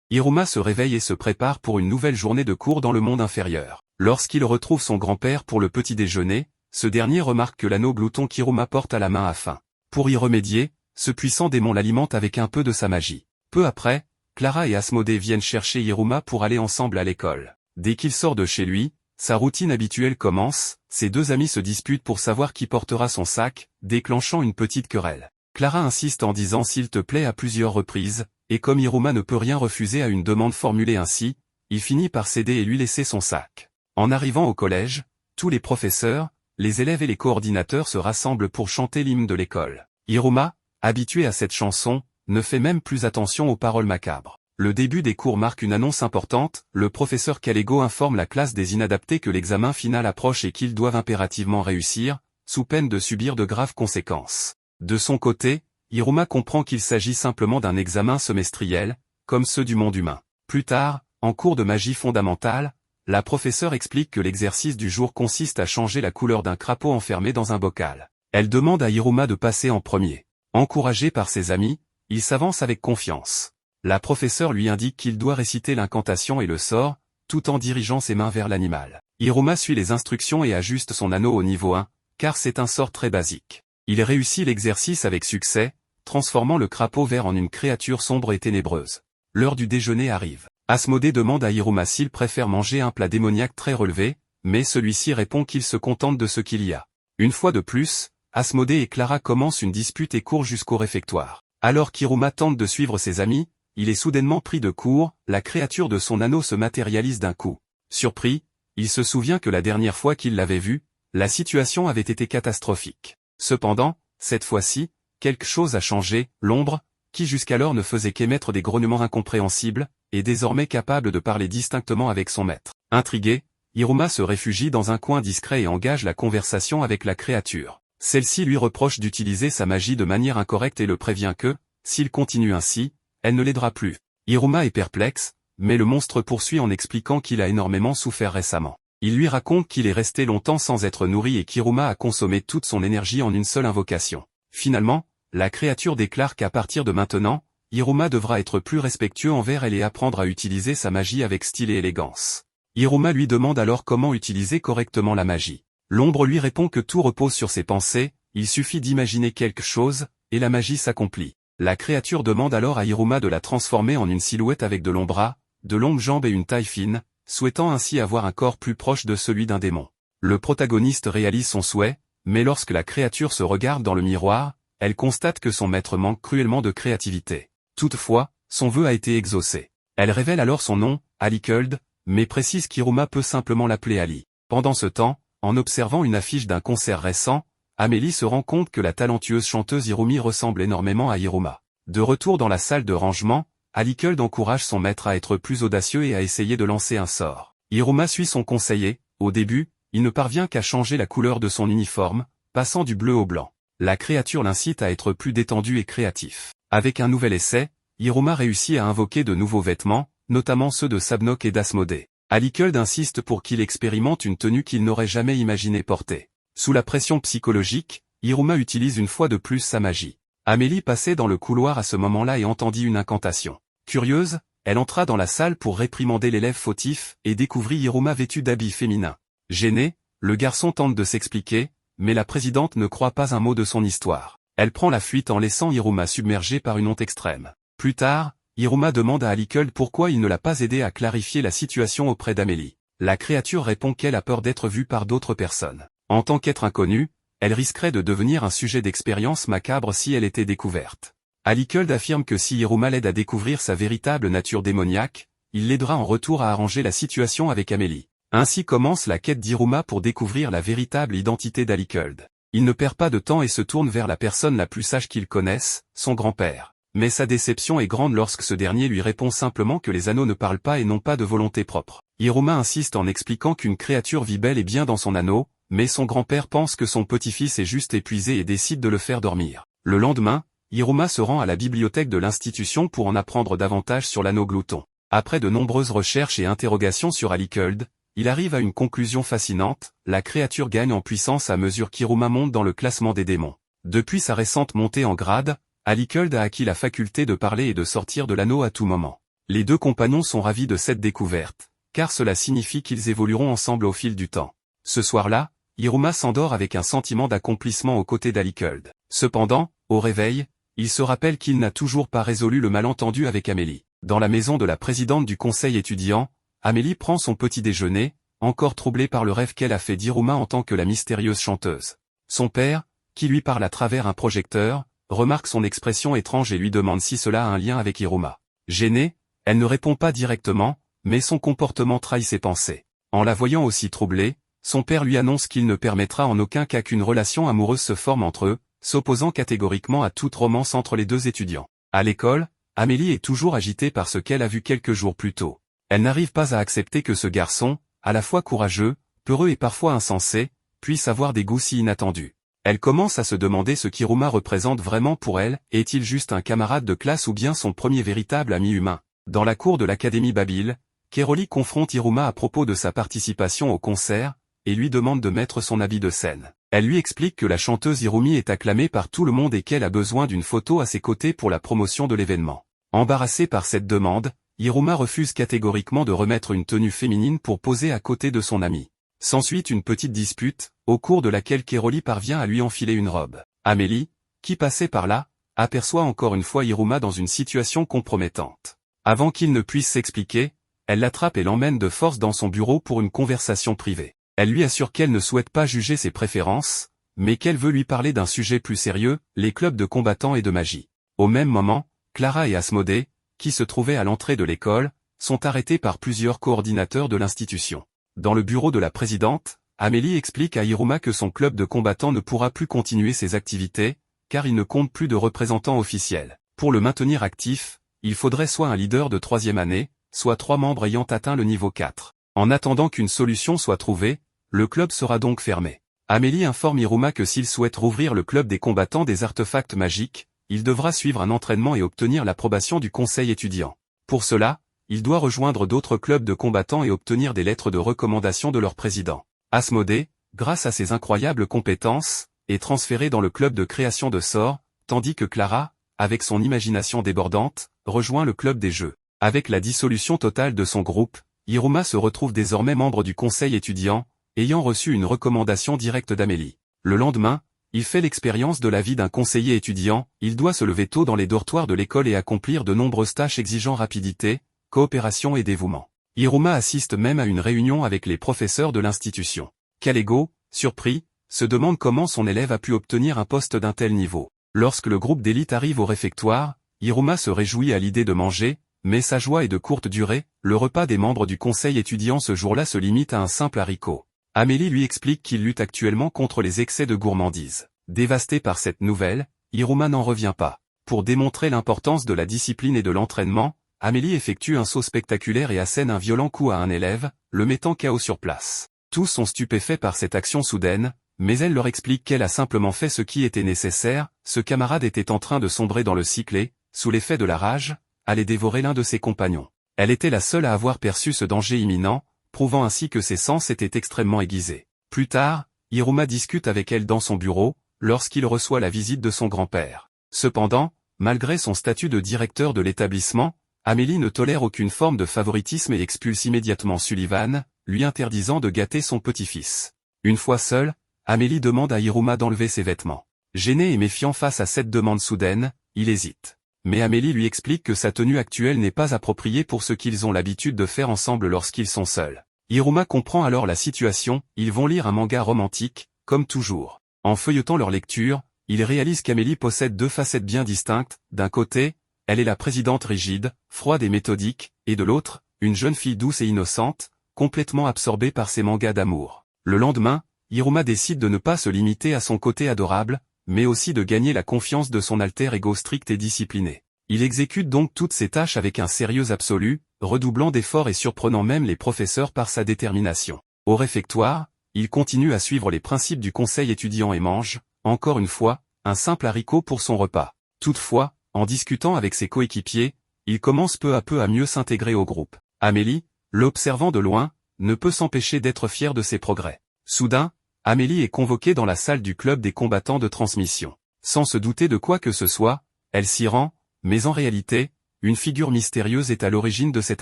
Hiruma se réveille et se prépare pour une nouvelle journée de cours dans le monde inférieur. Lorsqu'il retrouve son grand-père pour le petit déjeuner, ce dernier remarque que l'anneau glouton qu'Hiruma porte à la main a faim. Pour y remédier, ce puissant démon l'alimente avec un peu de sa magie. Peu après, Clara et Asmodée viennent chercher Hiruma pour aller ensemble à l'école. Dès qu'il sort de chez lui, sa routine habituelle commence, ses deux amis se disputent pour savoir qui portera son sac, déclenchant une petite querelle. Clara insiste en disant s'il te plaît à plusieurs reprises, et comme Hiruma ne peut rien refuser à une demande formulée ainsi, il finit par céder et lui laisser son sac. En arrivant au collège, tous les professeurs, les élèves et les coordinateurs se rassemblent pour chanter l'hymne de l'école. Hiruma, habitué à cette chanson, ne fait même plus attention aux paroles macabres. Le début des cours marque une annonce importante, le professeur Kalego informe la classe des inadaptés que l'examen final approche et qu'ils doivent impérativement réussir, sous peine de subir de graves conséquences. De son côté, Hiruma comprend qu'il s'agit simplement d'un examen semestriel, comme ceux du monde humain. Plus tard, en cours de magie fondamentale, la professeure explique que l'exercice du jour consiste à changer la couleur d'un crapaud enfermé dans un bocal. Elle demande à Hiruma de passer en premier. Encouragé par ses amis, il s'avance avec confiance. La professeure lui indique qu'il doit réciter l'incantation et le sort, tout en dirigeant ses mains vers l'animal. Hiruma suit les instructions et ajuste son anneau au niveau 1, car c'est un sort très basique. Il réussit l'exercice avec succès, transformant le crapaud vert en une créature sombre et ténébreuse. L'heure du déjeuner arrive. Asmodée demande à Hiruma s'il préfère manger un plat démoniaque très relevé, mais celui-ci répond qu'il se contente de ce qu'il y a. Une fois de plus, Asmodée et Clara commencent une dispute et courent jusqu'au réfectoire. Alors qu'Hiruma tente de suivre ses amis, il est soudainement pris de court, la créature de son anneau se matérialise d'un coup. Surpris, il se souvient que la dernière fois qu'il l'avait vu, la situation avait été catastrophique. Cependant, cette fois-ci, quelque chose a changé, l'ombre, qui jusqu'alors ne faisait qu'émettre des grognements incompréhensibles, est désormais capable de parler distinctement avec son maître. Intrigué, Hiruma se réfugie dans un coin discret et engage la conversation avec la créature. Celle-ci lui reproche d'utiliser sa magie de manière incorrecte et le prévient que, s'il continue ainsi, elle ne l'aidera plus. Hiruma est perplexe, mais le monstre poursuit en expliquant qu'il a énormément souffert récemment. Il lui raconte qu'il est resté longtemps sans être nourri et qu'Hiruma a consommé toute son énergie en une seule invocation. Finalement, la créature déclare qu'à partir de maintenant, Hiruma devra être plus respectueux envers elle et apprendre à utiliser sa magie avec style et élégance. Hiruma lui demande alors comment utiliser correctement la magie. L'ombre lui répond que tout repose sur ses pensées, il suffit d'imaginer quelque chose, et la magie s'accomplit. La créature demande alors à Hiruma de la transformer en une silhouette avec de longs bras, de longues jambes et une taille fine, souhaitant ainsi avoir un corps plus proche de celui d'un démon. Le protagoniste réalise son souhait, mais lorsque la créature se regarde dans le miroir, elle constate que son maître manque cruellement de créativité. Toutefois, son vœu a été exaucé. Elle révèle alors son nom, Alikuld, mais précise qu'Hiruma peut simplement l'appeler Ali. Pendant ce temps, en observant une affiche d'un concert récent, Amélie se rend compte que la talentueuse chanteuse Hirumi ressemble énormément à Hiruma. De retour dans la salle de rangement, Alikuld encourage son maître à être plus audacieux et à essayer de lancer un sort. Hiruma suit son conseiller. Au début, il ne parvient qu'à changer la couleur de son uniforme, passant du bleu au blanc. La créature l'incite à être plus détendu et créatif. Avec un nouvel essai, Hiruma réussit à invoquer de nouveaux vêtements, notamment ceux de Sabnok et d'Asmodée. Alikuld insiste pour qu'il expérimente une tenue qu'il n'aurait jamais imaginé porter. Sous la pression psychologique, Hiruma utilise une fois de plus sa magie. Amélie passait dans le couloir à ce moment-là et entendit une incantation. Curieuse, elle entra dans la salle pour réprimander l'élève fautif et découvrit Hiruma vêtu d'habits féminins. Gêné, le garçon tente de s'expliquer, mais la présidente ne croit pas un mot de son histoire. Elle prend la fuite en laissant Hiruma submergé par une honte extrême. Plus tard, Hiruma demande à Alikuld pourquoi il ne l'a pas aidé à clarifier la situation auprès d'Amélie. La créature répond qu'elle a peur d'être vue par d'autres personnes. En tant qu'être inconnu, elle risquerait de devenir un sujet d'expérience macabre si elle était découverte. Alikuld affirme que si Hiruma l'aide à découvrir sa véritable nature démoniaque, il l'aidera en retour à arranger la situation avec Amélie. Ainsi commence la quête d'Hiruma pour découvrir la véritable identité d'Alikuld. Il ne perd pas de temps et se tourne vers la personne la plus sage qu'il connaisse, son grand-père. Mais sa déception est grande lorsque ce dernier lui répond simplement que les anneaux ne parlent pas et n'ont pas de volonté propre. Hiruma insiste en expliquant qu'une créature vit bel et bien dans son anneau, mais son grand-père pense que son petit-fils est juste épuisé et décide de le faire dormir. Le lendemain, Hiruma se rend à la bibliothèque de l'institution pour en apprendre davantage sur l'anneau glouton. Après de nombreuses recherches et interrogations sur Alikuld, il arrive à une conclusion fascinante, la créature gagne en puissance à mesure qu'Hiruma monte dans le classement des démons. Depuis sa récente montée en grade, Alikuld a acquis la faculté de parler et de sortir de l'anneau à tout moment. Les deux compagnons sont ravis de cette découverte, car cela signifie qu'ils évolueront ensemble au fil du temps. Ce soir-là, Hiruma s'endort avec un sentiment d'accomplissement aux côtés d'Alikuld. Cependant, au réveil, il se rappelle qu'il n'a toujours pas résolu le malentendu avec Amélie. Dans la maison de la présidente du conseil étudiant, Amélie prend son petit déjeuner, encore troublée par le rêve qu'elle a fait d'Hiruma en tant que la mystérieuse chanteuse. Son père, qui lui parle à travers un projecteur, remarque son expression étrange et lui demande si cela a un lien avec Hiruma. Gênée, elle ne répond pas directement, mais son comportement trahit ses pensées. En la voyant aussi troublée, son père lui annonce qu'il ne permettra en aucun cas qu'une relation amoureuse se forme entre eux, s'opposant catégoriquement à toute romance entre les deux étudiants. À l'école, Amélie est toujours agitée par ce qu'elle a vu quelques jours plus tôt. Elle n'arrive pas à accepter que ce garçon, à la fois courageux, peureux et parfois insensé, puisse avoir des goûts si inattendus. Elle commence à se demander ce qu'Hiruma représente vraiment pour elle, est-il juste un camarade de classe ou bien son premier véritable ami humain. Dans la cour de l'Académie Babil, Keroli confronte Hiruma à propos de sa participation au concert, et lui demande de mettre son habit de scène. Elle lui explique que la chanteuse Hirumi est acclamée par tout le monde et qu'elle a besoin d'une photo à ses côtés pour la promotion de l'événement. Embarrassée par cette demande, Hiruma refuse catégoriquement de remettre une tenue féminine pour poser à côté de son amie. S'ensuit une petite dispute, au cours de laquelle Keroli parvient à lui enfiler une robe. Amélie, qui passait par là, aperçoit encore une fois Hiruma dans une situation compromettante. Avant qu'il ne puisse s'expliquer, elle l'attrape et l'emmène de force dans son bureau pour une conversation privée. Elle lui assure qu'elle ne souhaite pas juger ses préférences, mais qu'elle veut lui parler d'un sujet plus sérieux, les clubs de combattants et de magie. Au même moment, Clara et Asmodée, qui se trouvaient à l'entrée de l'école, sont arrêtés par plusieurs coordinateurs de l'institution. Dans le bureau de la présidente, Amélie explique à Hiruma que son club de combattants ne pourra plus continuer ses activités, car il ne compte plus de représentants officiels. Pour le maintenir actif, il faudrait soit un leader de 3e année, soit 3 membres ayant atteint le niveau 4. En attendant qu'une solution soit trouvée, le club sera donc fermé. Amélie informe Hiruma que s'il souhaite rouvrir le club des combattants des artefacts magiques, il devra suivre un entraînement et obtenir l'approbation du conseil étudiant. Pour cela, il doit rejoindre d'autres clubs de combattants et obtenir des lettres de recommandation de leur président. Asmodée, grâce à ses incroyables compétences, est transféré dans le club de création de sorts, tandis que Clara, avec son imagination débordante, rejoint le club des jeux. Avec la dissolution totale de son groupe, Hiruma se retrouve désormais membre du conseil étudiant, ayant reçu une recommandation directe d'Amélie. Le lendemain, il fait l'expérience de la vie d'un conseiller étudiant, il doit se lever tôt dans les dortoirs de l'école et accomplir de nombreuses tâches exigeant rapidité, coopération et dévouement. Hiruma assiste même à une réunion avec les professeurs de l'institution. Kalego, surpris, se demande comment son élève a pu obtenir un poste d'un tel niveau. Lorsque le groupe d'élite arrive au réfectoire, Hiruma se réjouit à l'idée de manger, mais sa joie est de courte durée, le repas des membres du conseil étudiant ce jour-là se limite à un simple haricot. Amélie lui explique qu'il lutte actuellement contre les excès de gourmandise. Dévasté par cette nouvelle, Hiruma n'en revient pas. Pour démontrer l'importance de la discipline et de l'entraînement, Amélie effectue un saut spectaculaire et assène un violent coup à un élève, le mettant KO sur place. Tous sont stupéfaits par cette action soudaine, mais elle leur explique qu'elle a simplement fait ce qui était nécessaire, ce camarade était en train de sombrer dans le cycle et, sous l'effet de la rage, allait dévorer l'un de ses compagnons. Elle était la seule à avoir perçu ce danger imminent, prouvant ainsi que ses sens étaient extrêmement aiguisés. Plus tard, Hiruma discute avec elle dans son bureau, lorsqu'il reçoit la visite de son grand-père. Cependant, malgré son statut de directeur de l'établissement, Amélie ne tolère aucune forme de favoritisme et expulse immédiatement Sullivan, lui interdisant de gâter son petit-fils. Une fois seule, Amélie demande à Hiruma d'enlever ses vêtements. Gêné et méfiant face à cette demande soudaine, il hésite. Mais Amélie lui explique que sa tenue actuelle n'est pas appropriée pour ce qu'ils ont l'habitude de faire ensemble lorsqu'ils sont seuls. Hiruma comprend alors la situation, ils vont lire un manga romantique, comme toujours. En feuilletant leur lecture, il réalise qu'Amélie possède deux facettes bien distinctes, d'un côté, elle est la présidente rigide, froide et méthodique, et de l'autre, une jeune fille douce et innocente, complètement absorbée par ses mangas d'amour. Le lendemain, Hiruma décide de ne pas se limiter à son côté adorable, mais aussi de gagner la confiance de son alter ego strict et discipliné. Il exécute donc toutes ses tâches avec un sérieux absolu, redoublant d'efforts et surprenant même les professeurs par sa détermination. Au réfectoire, il continue à suivre les principes du conseil étudiant et mange, encore une fois, un simple haricot pour son repas. Toutefois, en discutant avec ses coéquipiers, il commence peu à peu à mieux s'intégrer au groupe. Amélie, l'observant de loin, ne peut s'empêcher d'être fière de ses progrès. Soudain, Amélie est convoquée dans la salle du club des combattants de transmission. Sans se douter de quoi que ce soit, elle s'y rend, mais en réalité, une figure mystérieuse est à l'origine de cet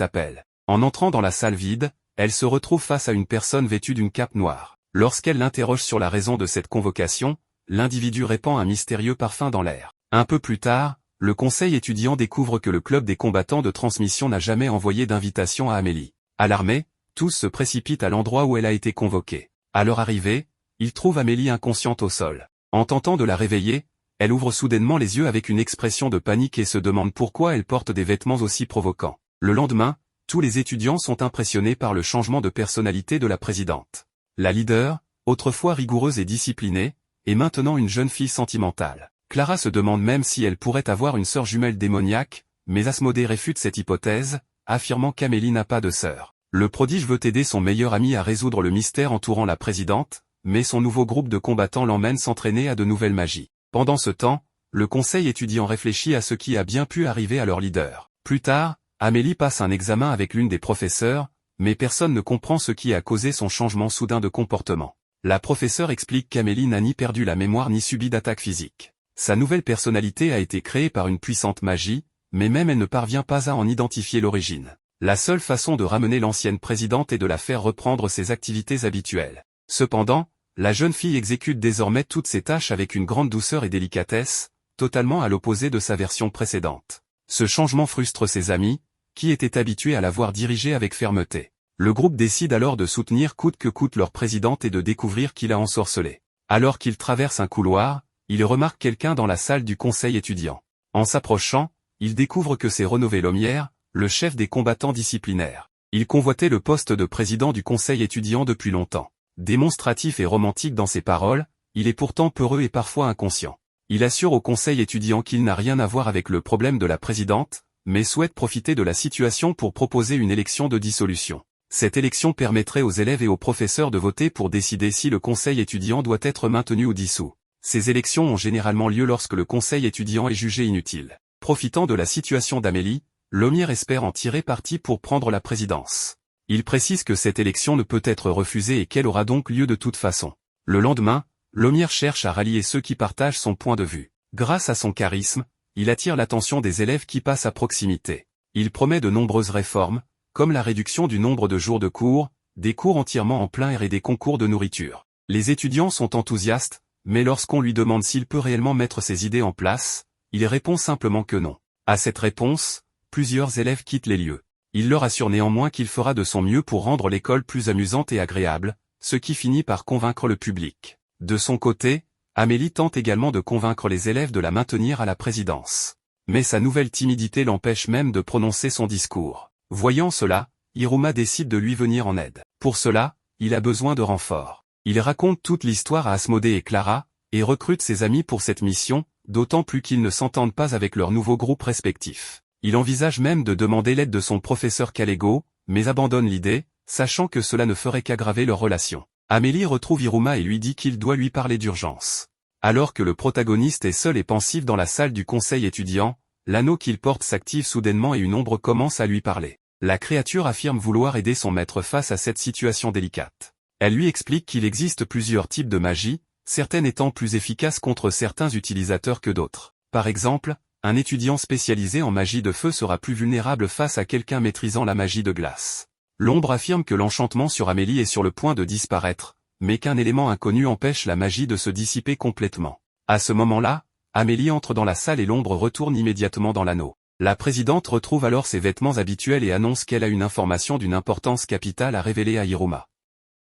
appel. En entrant dans la salle vide, elle se retrouve face à une personne vêtue d'une cape noire. Lorsqu'elle l'interroge sur la raison de cette convocation, l'individu répand un mystérieux parfum dans l'air. Un peu plus tard, le conseil étudiant découvre que le club des combattants de transmission n'a jamais envoyé d'invitation à Amélie. Alarmés, tous se précipitent à l'endroit où elle a été convoquée. À leur arrivée, ils trouvent Amélie inconsciente au sol. En tentant de la réveiller, elle ouvre soudainement les yeux avec une expression de panique et se demande pourquoi elle porte des vêtements aussi provoquants. Le lendemain, tous les étudiants sont impressionnés par le changement de personnalité de la présidente. La leader, autrefois rigoureuse et disciplinée, est maintenant une jeune fille sentimentale. Clara se demande même si elle pourrait avoir une sœur jumelle démoniaque, mais Asmodée réfute cette hypothèse, affirmant qu'Amélie n'a pas de sœur. Le prodige veut aider son meilleur ami à résoudre le mystère entourant la présidente, mais son nouveau groupe de combattants l'emmène s'entraîner à de nouvelles magies. Pendant ce temps, le conseil étudiant réfléchit à ce qui a bien pu arriver à leur leader. Plus tard, Amélie passe un examen avec l'une des professeurs, mais personne ne comprend ce qui a causé son changement soudain de comportement. La professeure explique qu'Amélie n'a ni perdu la mémoire ni subi d'attaque physique. Sa nouvelle personnalité a été créée par une puissante magie, mais même elle ne parvient pas à en identifier l'origine. La seule façon de ramener l'ancienne présidente est de la faire reprendre ses activités habituelles. Cependant, la jeune fille exécute désormais toutes ses tâches avec une grande douceur et délicatesse, totalement à l'opposé de sa version précédente. Ce changement frustre ses amis, qui étaient habitués à la voir diriger avec fermeté. Le groupe décide alors de soutenir coûte que coûte leur présidente et de découvrir qui l'a ensorcelée. Alors qu'il traverse un couloir, il remarque quelqu'un dans la salle du conseil étudiant. En s'approchant, il découvre que c'est Renové Lomière, le chef des combattants disciplinaires. Il convoitait le poste de président du conseil étudiant depuis longtemps. Démonstratif et romantique dans ses paroles, il est pourtant peureux et parfois inconscient. Il assure au conseil étudiant qu'il n'a rien à voir avec le problème de la présidente, mais souhaite profiter de la situation pour proposer une élection de dissolution. Cette élection permettrait aux élèves et aux professeurs de voter pour décider si le conseil étudiant doit être maintenu ou dissous. Ces élections ont généralement lieu lorsque le conseil étudiant est jugé inutile. Profitant de la situation d'Amélie, Lomière espère en tirer parti pour prendre la présidence. Il précise que cette élection ne peut être refusée et qu'elle aura donc lieu de toute façon. Le lendemain, Lomière cherche à rallier ceux qui partagent son point de vue. Grâce à son charisme, il attire l'attention des élèves qui passent à proximité. Il promet de nombreuses réformes, comme la réduction du nombre de jours de cours, des cours entièrement en plein air et des concours de nourriture. Les étudiants sont enthousiastes, mais lorsqu'on lui demande s'il peut réellement mettre ses idées en place, il répond simplement que non. À cette réponse, plusieurs élèves quittent les lieux. Il leur assure néanmoins qu'il fera de son mieux pour rendre l'école plus amusante et agréable, ce qui finit par convaincre le public. De son côté, Amélie tente également de convaincre les élèves de la maintenir à la présidence. Mais sa nouvelle timidité l'empêche même de prononcer son discours. Voyant cela, Hiruma décide de lui venir en aide. Pour cela, il a besoin de renforts. Il raconte toute l'histoire à Asmodée et Clara, et recrute ses amis pour cette mission, d'autant plus qu'ils ne s'entendent pas avec leurs nouveaux groupes respectifs. Il envisage même de demander l'aide de son professeur Kalego, mais abandonne l'idée, sachant que cela ne ferait qu'aggraver leur relation. Amélie retrouve Hiruma et lui dit qu'il doit lui parler d'urgence. Alors que le protagoniste est seul et pensif dans la salle du conseil étudiant, l'anneau qu'il porte s'active soudainement et une ombre commence à lui parler. La créature affirme vouloir aider son maître face à cette situation délicate. Elle lui explique qu'il existe plusieurs types de magie, certaines étant plus efficaces contre certains utilisateurs que d'autres. Par exemple, un étudiant spécialisé en magie de feu sera plus vulnérable face à quelqu'un maîtrisant la magie de glace. L'ombre affirme que l'enchantement sur Amélie est sur le point de disparaître, mais qu'un élément inconnu empêche la magie de se dissiper complètement. À ce moment-là, Amélie entre dans la salle et l'ombre retourne immédiatement dans l'anneau. La présidente retrouve alors ses vêtements habituels et annonce qu'elle a une information d'une importance capitale à révéler à Hiruma.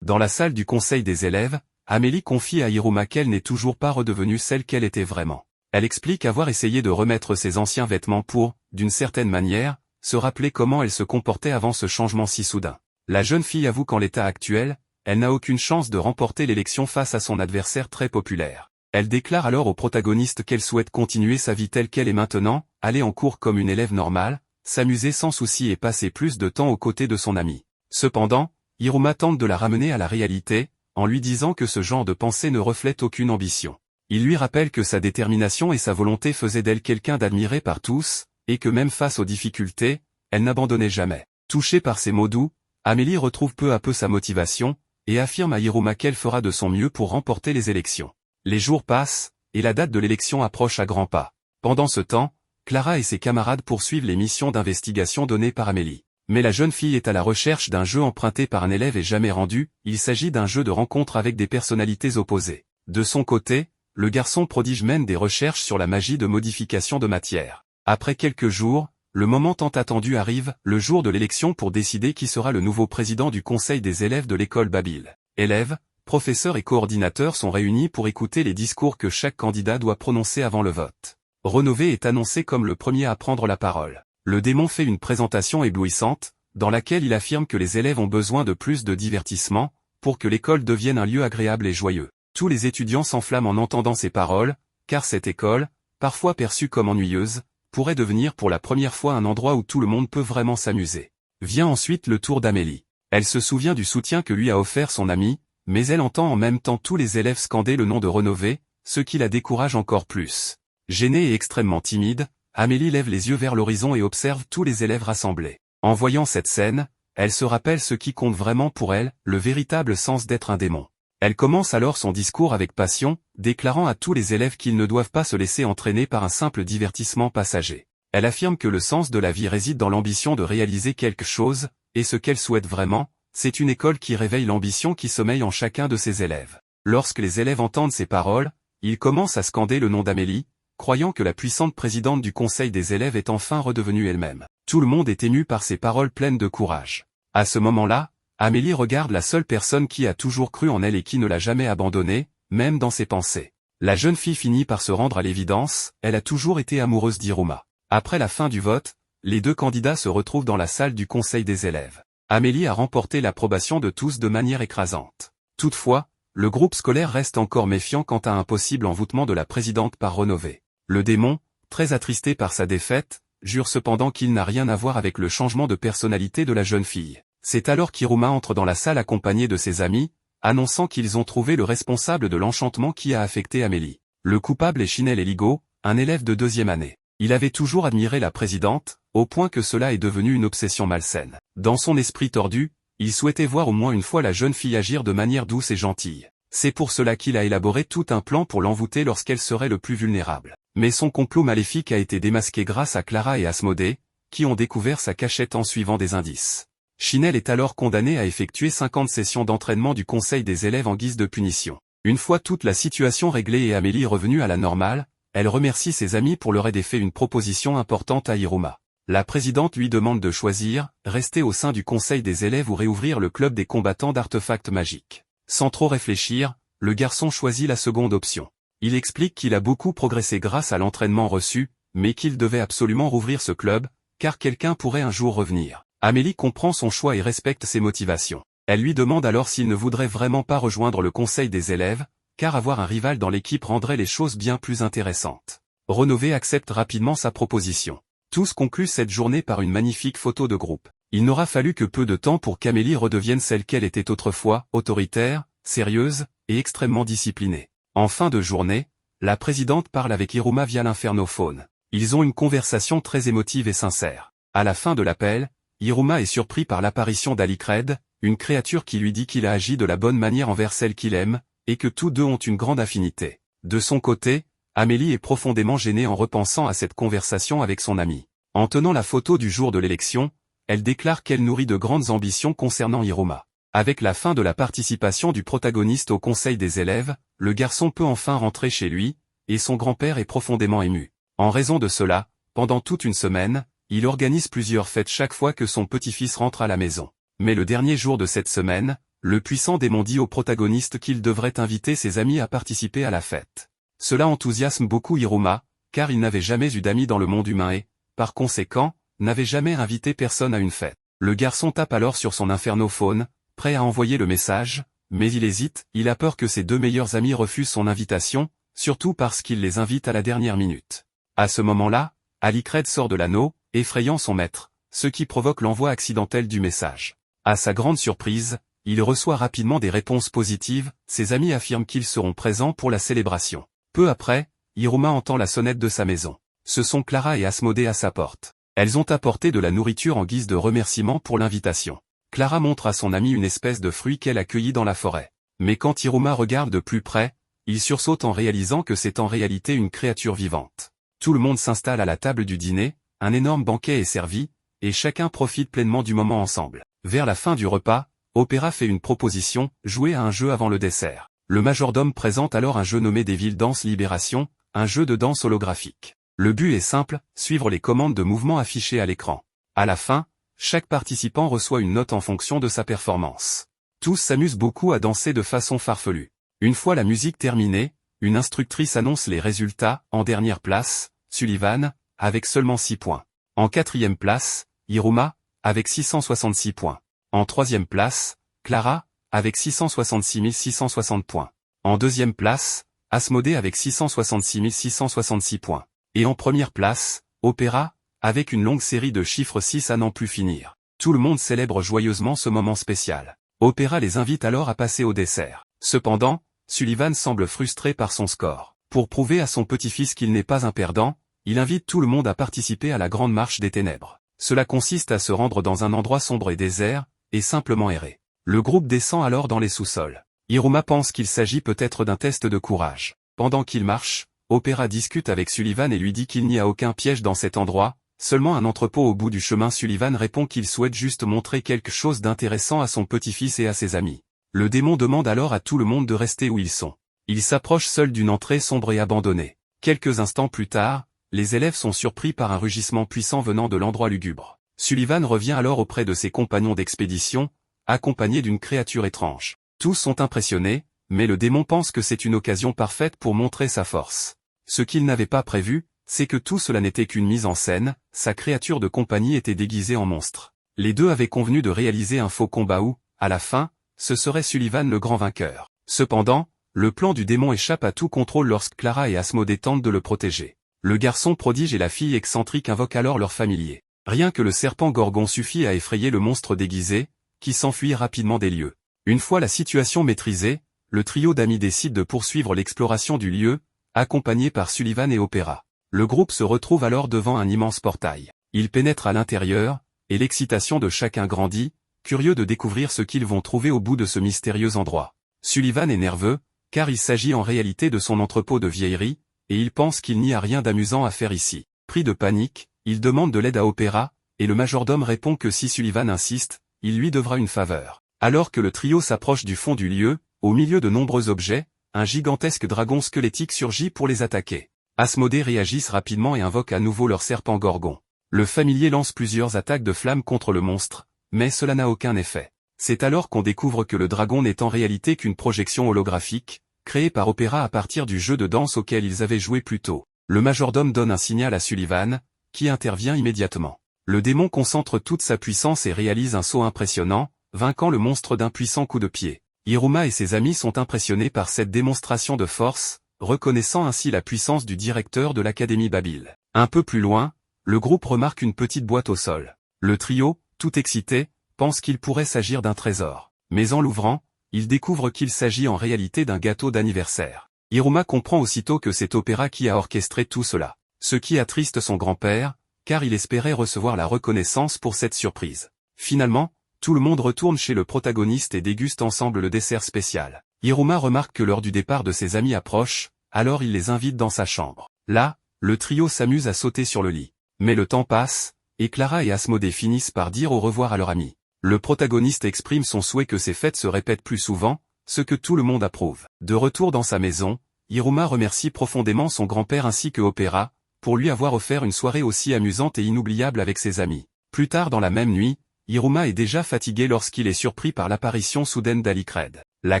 Dans la salle du conseil des élèves, Amélie confie à Hiruma qu'elle n'est toujours pas redevenue celle qu'elle était vraiment. Elle explique avoir essayé de remettre ses anciens vêtements pour, d'une certaine manière, se rappeler comment elle se comportait avant ce changement si soudain. La jeune fille avoue qu'en l'état actuel, elle n'a aucune chance de remporter l'élection face à son adversaire très populaire. Elle déclare alors au protagoniste qu'elle souhaite continuer sa vie telle qu'elle est maintenant, aller en cours comme une élève normale, s'amuser sans souci et passer plus de temps aux côtés de son amie. Cependant, Hiruma tente de la ramener à la réalité, en lui disant que ce genre de pensée ne reflète aucune ambition. Il lui rappelle que sa détermination et sa volonté faisaient d'elle quelqu'un d'admiré par tous, et que même face aux difficultés, elle n'abandonnait jamais. Touchée par ces mots doux, Amélie retrouve peu à peu sa motivation, et affirme à Hiruma qu'elle fera de son mieux pour remporter les élections. Les jours passent, et la date de l'élection approche à grands pas. Pendant ce temps, Clara et ses camarades poursuivent les missions d'investigation données par Amélie. Mais la jeune fille est à la recherche d'un jeu emprunté par un élève et jamais rendu, il s'agit d'un jeu de rencontre avec des personnalités opposées. De son côté, le garçon prodige mène des recherches sur la magie de modification de matière. Après quelques jours, le moment tant attendu arrive, le jour de l'élection pour décider qui sera le nouveau président du conseil des élèves de l'école Babil. Élèves, professeurs et coordinateurs sont réunis pour écouter les discours que chaque candidat doit prononcer avant le vote. Renové est annoncé comme le premier à prendre la parole. Le démon fait une présentation éblouissante, dans laquelle il affirme que les élèves ont besoin de plus de divertissement, pour que l'école devienne un lieu agréable et joyeux. Tous les étudiants s'enflamment en entendant ces paroles, car cette école, parfois perçue comme ennuyeuse, pourrait devenir pour la première fois un endroit où tout le monde peut vraiment s'amuser. Vient ensuite le tour d'Amélie. Elle se souvient du soutien que lui a offert son ami, mais elle entend en même temps tous les élèves scander le nom de Renové, ce qui la décourage encore plus. Gênée et extrêmement timide, Amélie lève les yeux vers l'horizon et observe tous les élèves rassemblés. En voyant cette scène, elle se rappelle ce qui compte vraiment pour elle, le véritable sens d'être un démon. Elle commence alors son discours avec passion, déclarant à tous les élèves qu'ils ne doivent pas se laisser entraîner par un simple divertissement passager. Elle affirme que le sens de la vie réside dans l'ambition de réaliser quelque chose, et ce qu'elle souhaite vraiment, c'est une école qui réveille l'ambition qui sommeille en chacun de ses élèves. Lorsque les élèves entendent ces paroles, ils commencent à scander le nom d'Amélie, croyant que la puissante présidente du conseil des élèves est enfin redevenue elle-même. Tout le monde est ému par ces paroles pleines de courage. À ce moment-là, Amélie regarde la seule personne qui a toujours cru en elle et qui ne l'a jamais abandonnée, même dans ses pensées. La jeune fille finit par se rendre à l'évidence, elle a toujours été amoureuse d'Iruma. Après la fin du vote, les deux candidats se retrouvent dans la salle du conseil des élèves. Amélie a remporté l'approbation de tous de manière écrasante. Toutefois, le groupe scolaire reste encore méfiant quant à un possible envoûtement de la présidente par Renové. Le démon, très attristé par sa défaite, jure cependant qu'il n'a rien à voir avec le changement de personnalité de la jeune fille. C'est alors qu'Iruma entre dans la salle accompagné de ses amis, annonçant qu'ils ont trouvé le responsable de l'enchantement qui a affecté Amélie. Le coupable est Chinel Eligo, un élève de 2e année. Il avait toujours admiré la présidente, au point que cela est devenu une obsession malsaine. Dans son esprit tordu, il souhaitait voir au moins une fois la jeune fille agir de manière douce et gentille. C'est pour cela qu'il a élaboré tout un plan pour l'envoûter lorsqu'elle serait le plus vulnérable. Mais son complot maléfique a été démasqué grâce à Clara et Asmodée, qui ont découvert sa cachette en suivant des indices. Chinel est alors condamné à effectuer 50 sessions d'entraînement du conseil des élèves en guise de punition. Une fois toute la situation réglée et Amélie revenue à la normale, elle remercie ses amis pour leur aider fait une proposition importante à Iruma. La présidente lui demande de choisir, rester au sein du conseil des élèves ou réouvrir le club des combattants d'artefacts magiques. Sans trop réfléchir, le garçon choisit la seconde option. Il explique qu'il a beaucoup progressé grâce à l'entraînement reçu, mais qu'il devait absolument rouvrir ce club, car quelqu'un pourrait un jour revenir. Amélie comprend son choix et respecte ses motivations. Elle lui demande alors s'il ne voudrait vraiment pas rejoindre le conseil des élèves, car avoir un rival dans l'équipe rendrait les choses bien plus intéressantes. Renové accepte rapidement sa proposition. Tous concluent cette journée par une magnifique photo de groupe. Il n'aura fallu que peu de temps pour qu'Amélie redevienne celle qu'elle était autrefois, autoritaire, sérieuse, et extrêmement disciplinée. En fin de journée, la présidente parle avec Iruma via l'infernophone. Ils ont une conversation très émotive et sincère. À la fin de l'appel, Iruma est surpris par l'apparition d'Alicred, une créature qui lui dit qu'il a agi de la bonne manière envers celle qu'il aime, et que tous deux ont une grande affinité. De son côté, Amélie est profondément gênée en repensant à cette conversation avec son ami. En tenant la photo du jour de l'élection, elle déclare qu'elle nourrit de grandes ambitions concernant Iruma. Avec la fin de la participation du protagoniste au conseil des élèves, le garçon peut enfin rentrer chez lui, et son grand-père est profondément ému. En raison de cela, pendant toute une semaine, il organise plusieurs fêtes chaque fois que son petit-fils rentre à la maison. Mais le dernier jour de cette semaine, le puissant démon dit au protagoniste qu'il devrait inviter ses amis à participer à la fête. Cela enthousiasme beaucoup Iruma, car il n'avait jamais eu d'amis dans le monde humain et, par conséquent, n'avait jamais invité personne à une fête. Le garçon tape alors sur son infernophone, prêt à envoyer le message, mais il hésite, il a peur que ses deux meilleurs amis refusent son invitation, surtout parce qu'il les invite à la dernière minute. À ce moment-là, Alicred sort de l'anneau, effrayant son maître, ce qui provoque l'envoi accidentel du message. À sa grande surprise, il reçoit rapidement des réponses positives, ses amis affirment qu'ils seront présents pour la célébration. Peu après, Iruma entend la sonnette de sa maison. Ce sont Clara et Asmodée à sa porte. Elles ont apporté de la nourriture en guise de remerciement pour l'invitation. Clara montre à son ami une espèce de fruit qu'elle a cueilli dans la forêt. Mais quand Iruma regarde de plus près, il sursaute en réalisant que c'est en réalité une créature vivante. Tout le monde s'installe à la table du dîner, un énorme banquet est servi, et chacun profite pleinement du moment ensemble. Vers la fin du repas, Opéra fait une proposition, jouer à un jeu avant le dessert. Le majordome présente alors un jeu nommé Devil Dance Libération, un jeu de danse holographique. Le but est simple, suivre les commandes de mouvement affichées à l'écran. À la fin, chaque participant reçoit une note en fonction de sa performance. Tous s'amusent beaucoup à danser de façon farfelue. Une fois la musique terminée, une instructrice annonce les résultats. En dernière place, Sullivan, avec seulement 6 points. En quatrième place, Hiruma, avec 666 points. En troisième place, Clara, avec 666 660 points. En deuxième place, Asmodée avec 666 666 points. Et en première place, Opéra, avec une longue série de chiffres 6 à n'en plus finir. Tout le monde célèbre joyeusement ce moment spécial. Opéra les invite alors à passer au dessert. Cependant, Sullivan semble frustré par son score. Pour prouver à son petit-fils qu'il n'est pas un perdant, il invite tout le monde à participer à la grande marche des ténèbres. Cela consiste à se rendre dans un endroit sombre et désert, et simplement errer. Le groupe descend alors dans les sous-sols. Hiruma pense qu'il s'agit peut-être d'un test de courage. Pendant qu'il marche, Opéra discute avec Sullivan et lui dit qu'il n'y a aucun piège dans cet endroit, seulement un entrepôt au bout du chemin. Sullivan répond qu'il souhaite juste montrer quelque chose d'intéressant à son petit-fils et à ses amis. Le démon demande alors à tout le monde de rester où ils sont. Il s'approche seul d'une entrée sombre et abandonnée. Quelques instants plus tard, les élèves sont surpris par un rugissement puissant venant de l'endroit lugubre. Sullivan revient alors auprès de ses compagnons d'expédition, accompagné d'une créature étrange. Tous sont impressionnés, mais le démon pense que c'est une occasion parfaite pour montrer sa force. Ce qu'il n'avait pas prévu, c'est que tout cela n'était qu'une mise en scène, sa créature de compagnie était déguisée en monstre. Les deux avaient convenu de réaliser un faux combat où, à la fin, ce serait Sullivan le grand vainqueur. Cependant, le plan du démon échappe à tout contrôle lorsque Clara et Asmodée tentent de le protéger. Le garçon prodige et la fille excentrique invoquent alors leur familier. Rien que le serpent Gorgon suffit à effrayer le monstre déguisé, qui s'enfuit rapidement des lieux. Une fois la situation maîtrisée, le trio d'amis décide de poursuivre l'exploration du lieu, accompagné par Sullivan et Opéra. Le groupe se retrouve alors devant un immense portail. Ils pénètrent à l'intérieur, et l'excitation de chacun grandit, curieux de découvrir ce qu'ils vont trouver au bout de ce mystérieux endroit. Sullivan est nerveux, car il s'agit en réalité de son entrepôt de vieilleries, et il pense qu'il n'y a rien d'amusant à faire ici. Pris de panique, il demande de l'aide à Opéra, et le majordome répond que si Sullivan insiste, il lui devra une faveur. Alors que le trio s'approche du fond du lieu, au milieu de nombreux objets, un gigantesque dragon squelettique surgit pour les attaquer. Asmodée réagissent rapidement et invoquent à nouveau leur serpent Gorgon. Le familier lance plusieurs attaques de flammes contre le monstre, mais cela n'a aucun effet. C'est alors qu'on découvre que le dragon n'est en réalité qu'une projection holographique, créée par Opéra à partir du jeu de danse auquel ils avaient joué plus tôt. Le majordome donne un signal à Sullivan, qui intervient immédiatement. Le démon concentre toute sa puissance et réalise un saut impressionnant, vainquant le monstre d'un puissant coup de pied. Hiruma et ses amis sont impressionnés par cette démonstration de force, reconnaissant ainsi la puissance du directeur de l'Académie Babil. Un peu plus loin, le groupe remarque une petite boîte au sol. Le trio, tout excité, pense qu'il pourrait s'agir d'un trésor. Mais en l'ouvrant, il découvre qu'il s'agit en réalité d'un gâteau d'anniversaire. Hiruma comprend aussitôt que c'est Opéra qui a orchestré tout cela. Ce qui attriste son grand-père, car il espérait recevoir la reconnaissance pour cette surprise. Finalement, tout le monde retourne chez le protagoniste et déguste ensemble le dessert spécial. Hiruma remarque que l'heure du départ de ses amis approche, alors il les invite dans sa chambre. Là, le trio s'amuse à sauter sur le lit. Mais le temps passe, et Clara et Asmodée finissent par dire au revoir à leur ami. Le protagoniste exprime son souhait que ces fêtes se répètent plus souvent, ce que tout le monde approuve. De retour dans sa maison, Hiruma remercie profondément son grand-père ainsi que Opéra, pour lui avoir offert une soirée aussi amusante et inoubliable avec ses amis. Plus tard dans la même nuit, Hiruma est déjà fatigué lorsqu'il est surpris par l'apparition soudaine d'Alicred. La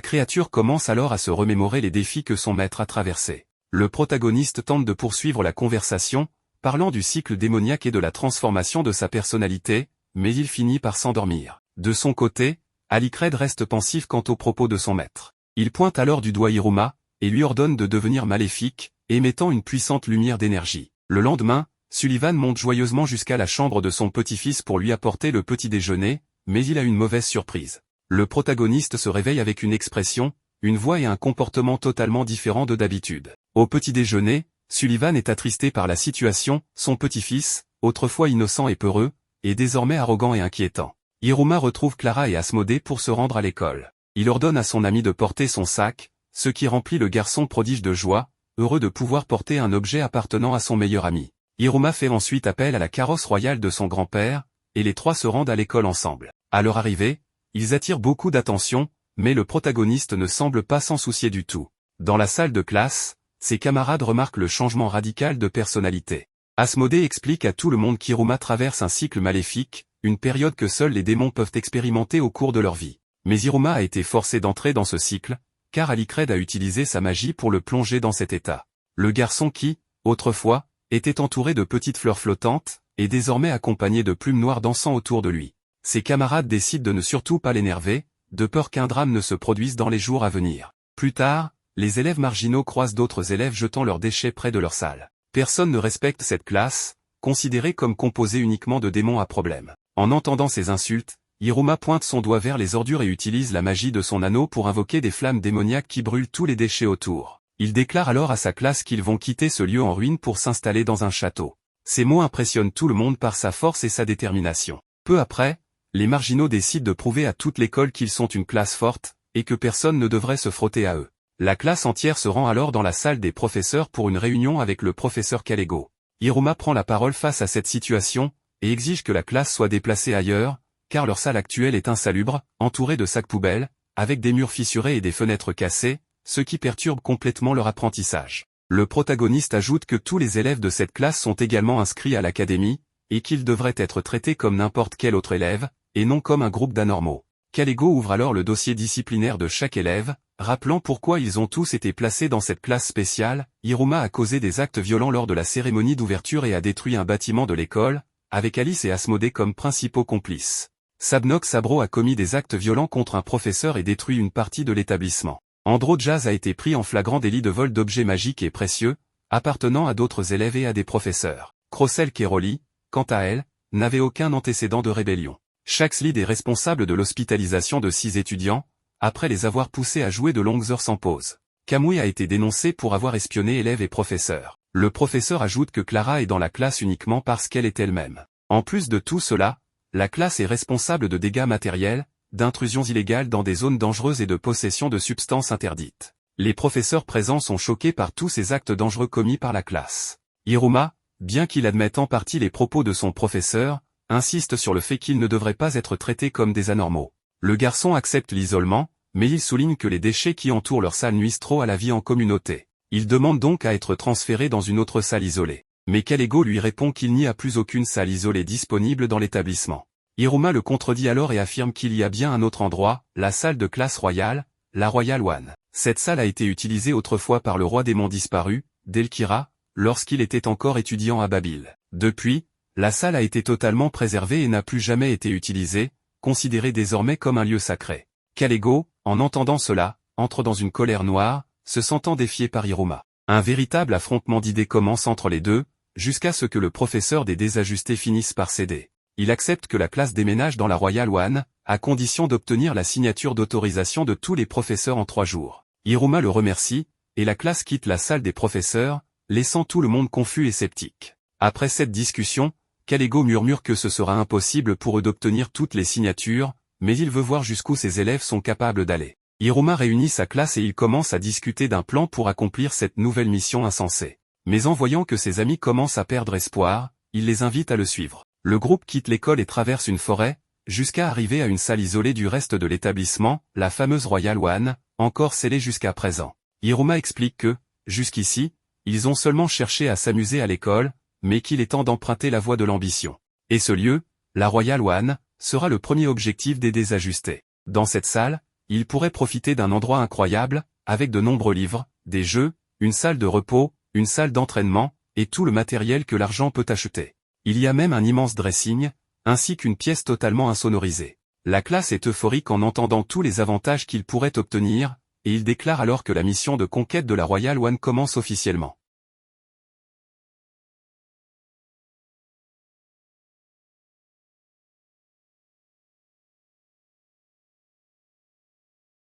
créature commence alors à se remémorer les défis que son maître a traversés. Le protagoniste tente de poursuivre la conversation, parlant du cycle démoniaque et de la transformation de sa personnalité, mais il finit par s'endormir. De son côté, Alicred reste pensif quant aux propos de son maître. Il pointe alors du doigt Hiruma, et lui ordonne de devenir maléfique, émettant une puissante lumière d'énergie. Le lendemain, Sullivan monte joyeusement jusqu'à la chambre de son petit-fils pour lui apporter le petit déjeuner, mais il a une mauvaise surprise. Le protagoniste se réveille avec une expression, une voix et un comportement totalement différents de d'habitude. Au petit déjeuner, Sullivan est attristé par la situation, son petit-fils, autrefois innocent et peureux, est désormais arrogant et inquiétant. Hiruma retrouve Clara et Asmodée pour se rendre à l'école. Il ordonne à son ami de porter son sac, ce qui remplit le garçon prodige de joie, heureux de pouvoir porter un objet appartenant à son meilleur ami. Hiruma fait ensuite appel à la carrosse royale de son grand-père, et les trois se rendent à l'école ensemble. À leur arrivée, ils attirent beaucoup d'attention, mais le protagoniste ne semble pas s'en soucier du tout. Dans la salle de classe, ses camarades remarquent le changement radical de personnalité. Asmodée explique à tout le monde qu'Hiruma traverse un cycle maléfique, une période que seuls les démons peuvent expérimenter au cours de leur vie. Mais Hiruma a été forcé d'entrer dans ce cycle, car Alicred a utilisé sa magie pour le plonger dans cet état. Le garçon qui, autrefois, était entouré de petites fleurs flottantes, est désormais accompagné de plumes noires dansant autour de lui. Ses camarades décident de ne surtout pas l'énerver, de peur qu'un drame ne se produise dans les jours à venir. Plus tard, les élèves marginaux croisent d'autres élèves jetant leurs déchets près de leur salle. Personne ne respecte cette classe, considérée comme composée uniquement de démons à problème. En entendant ces insultes, Hiruma pointe son doigt vers les ordures et utilise la magie de son anneau pour invoquer des flammes démoniaques qui brûlent tous les déchets autour. Il déclare alors à sa classe qu'ils vont quitter ce lieu en ruine pour s'installer dans un château. Ces mots impressionnent tout le monde par sa force et sa détermination. Peu après, les marginaux décident de prouver à toute l'école qu'ils sont une classe forte, et que personne ne devrait se frotter à eux. La classe entière se rend alors dans la salle des professeurs pour une réunion avec le professeur Kalego. Hiruma prend la parole face à cette situation, et exige que la classe soit déplacée ailleurs, car leur salle actuelle est insalubre, entourée de sacs poubelles, avec des murs fissurés et des fenêtres cassées, ce qui perturbe complètement leur apprentissage. Le protagoniste ajoute que tous les élèves de cette classe sont également inscrits à l'académie, et qu'ils devraient être traités comme n'importe quel autre élève, et non comme un groupe d'anormaux. Kalego ouvre alors le dossier disciplinaire de chaque élève, rappelant pourquoi ils ont tous été placés dans cette classe spéciale. Hiruma a causé des actes violents lors de la cérémonie d'ouverture et a détruit un bâtiment de l'école, avec Alice et Asmodée comme principaux complices. Sabnok Sabro a commis des actes violents contre un professeur et détruit une partie de l'établissement. Andro Jazz a été pris en flagrant délit de vol d'objets magiques et précieux, appartenant à d'autres élèves et à des professeurs. Crossel Keroli, quant à elle, n'avait aucun antécédent de rébellion. Shaxlid est responsable de l'hospitalisation de 6 étudiants, après les avoir poussés à jouer de longues heures sans pause. Kamui a été dénoncé pour avoir espionné élèves et professeurs. Le professeur ajoute que Clara est dans la classe uniquement parce qu'elle est elle-même. En plus de tout cela, la classe est responsable de dégâts matériels, d'intrusions illégales dans des zones dangereuses et de possession de substances interdites. Les professeurs présents sont choqués par tous ces actes dangereux commis par la classe. Hiruma, bien qu'il admette en partie les propos de son professeur, insiste sur le fait qu'ils ne devraient pas être traités comme des anormaux. Le garçon accepte l'isolement, mais il souligne que les déchets qui entourent leur salle nuisent trop à la vie en communauté. Il demande donc à être transféré dans une autre salle isolée. Mais Kalego lui répond qu'il n'y a plus aucune salle isolée disponible dans l'établissement. Hiruma le contredit alors et affirme qu'il y a bien un autre endroit, la salle de classe royale, la Royal One. Cette salle a été utilisée autrefois par le roi démon disparu, Delkira, lorsqu'il était encore étudiant à Babil. Depuis, la salle a été totalement préservée et n'a plus jamais été utilisée, considérée désormais comme un lieu sacré. Kalego, en entendant cela, entre dans une colère noire, se sentant défié par Hiruma. Un véritable affrontement d'idées commence entre les deux, jusqu'à ce que le professeur des désajustés finisse par céder. Il accepte que la classe déménage dans la Royal One, à condition d'obtenir la signature d'autorisation de tous les professeurs en 3 jours. Hiruma le remercie, et la classe quitte la salle des professeurs, laissant tout le monde confus et sceptique. Après cette discussion, Kalego murmure que ce sera impossible pour eux d'obtenir toutes les signatures, mais il veut voir jusqu'où ses élèves sont capables d'aller. Hiruma réunit sa classe et il commence à discuter d'un plan pour accomplir cette nouvelle mission insensée. Mais en voyant que ses amis commencent à perdre espoir, il les invite à le suivre. Le groupe quitte l'école et traverse une forêt, jusqu'à arriver à une salle isolée du reste de l'établissement, la fameuse Royal One, encore scellée jusqu'à présent. Hiruma explique que, jusqu'ici, ils ont seulement cherché à s'amuser à l'école, mais qu'il est temps d'emprunter la voie de l'ambition. Et ce lieu, la Royal One, sera le premier objectif des désajustés. Dans cette salle, ils pourraient profiter d'un endroit incroyable, avec de nombreux livres, des jeux, une salle de repos, une salle d'entraînement, et tout le matériel que l'argent peut acheter. Il y a même un immense dressing, ainsi qu'une pièce totalement insonorisée. La classe est euphorique en entendant tous les avantages qu'ils pourraient obtenir, et il déclare alors que la mission de conquête de la Royal One commence officiellement.